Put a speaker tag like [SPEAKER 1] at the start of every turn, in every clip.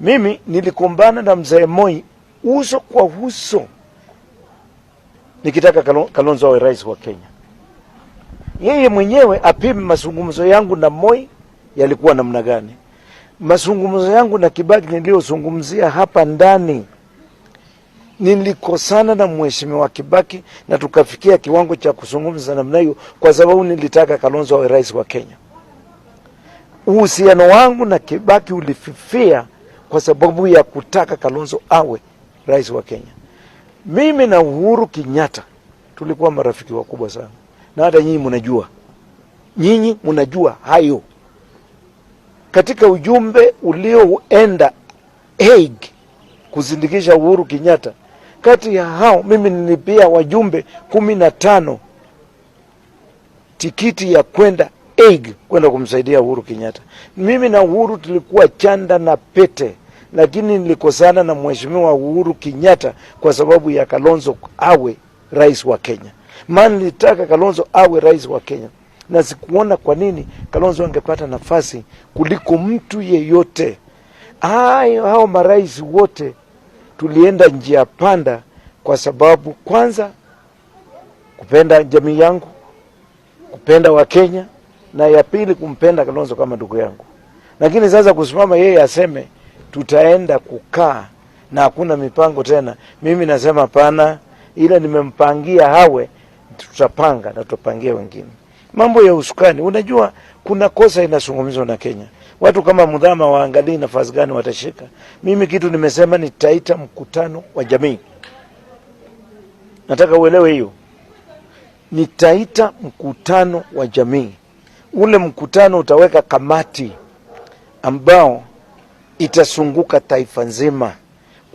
[SPEAKER 1] Mimi nilikumbana na mzee Moi uso kwa uso nikitaka Kalonzo awe rais wa Kenya. Yeye mwenyewe apime mazungumzo yangu na Moi yalikuwa namna gani. Mazungumzo yangu na Kibaki niliyozungumzia hapa ndani, nilikosana na mheshimiwa Kibaki na tukafikia kiwango cha kuzungumza namna hiyo kwa sababu nilitaka Kalonzo awe rais wa Kenya. Uhusiano wangu na Kibaki ulififia kwa sababu ya kutaka Kalonzo awe rais wa Kenya. Mimi na Uhuru Kenyatta tulikuwa marafiki wakubwa sana. Na hata nyinyi mnajua hayo. Katika ujumbe ulioenda Hague kuzindikisha Uhuru Kenyatta, kati ya hao mimi nilipia wajumbe 15 tikiti ya kwenda Hague kwenda kumsaidia Uhuru Kenyatta. Mimi na Uhuru tulikuwa chanda na pete, lakini nilikosana na mheshimiwa Uhuru Kenyatta kwa sababu ya Kalonzo awe rais wa Kenya. Maana nilitaka Kalonzo awe rais wa Kenya na sikuona kwa nini Kalonzo angepata nafasi kuliko mtu yeyote. Hao marais wote tulienda njia panda kwa sababu kwanza kupenda jamii yangu, kupenda wa Kenya, na ya pili kumpenda Kalonzo kama ndugu yangu. Lakini sasa kusimama yeye aseme tutaenda kukaa na hakuna mipango tena, mimi nasema hapana, ila nimempangia hawe, tutapanga na tutapangia wengine. Mambo ya usukani, unajua kuna kosa inazungumzwa na Kenya. Watu kama Muthama waangalie nafasi gani watashika. Mimi kitu nimesema nitaita mkutano wa jamii. Nataka uelewe hiyo. Nitaita mkutano wa jamii. Ule mkutano utaweka kamati ambao itasunguka taifa nzima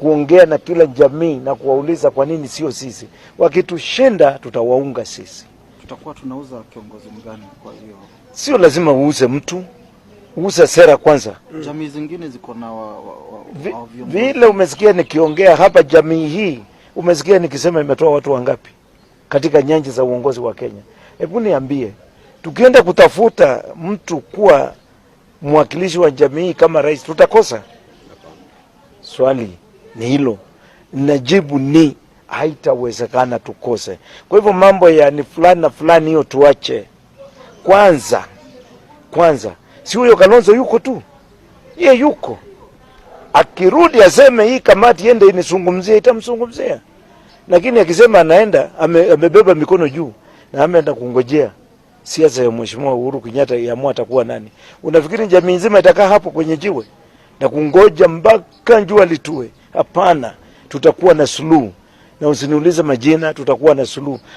[SPEAKER 1] kuongea na kila jamii na kuwauliza kwa nini sio sisi. Wakitushinda tutawaunga sisi.
[SPEAKER 2] Tutakuwa tunauza kiongozi mgani kwa hiyo?
[SPEAKER 1] Sio lazima uuze mtu. Uuza sera kwanza.
[SPEAKER 2] Jamii zingine ziko na
[SPEAKER 1] vile umesikia nikiongea hapa jamii hii, umesikia nikisema imetoa watu wangapi katika nyanja za uongozi wa Kenya. Hebu niambie, tukienda kutafuta mtu kuwa mwakilishi wa jamii kama rais tutakosa? Swali ni hilo. Najibu ni haitawezekana tukose. Kwa hivyo mambo ya ni fulani na fulani hiyo tuache. Kwanza si huyo Kalonzo yuko tu. Yeye yuko. Akirudi aseme hii kamati yende inizungumzie, itamzungumzia. Lakini akisema anaenda amebeba mikono juu na ameenda kungojea siasa ya mheshimiwa Uhuru Kenyatta iamue atakuwa nani. Unafikiri jamii nzima itakaa hapo kwenye jiwe na kungoja mpaka jua litue? Hapana, tutakuwa na suluhu. Na usiniulize majina, tutakuwa na suluhu.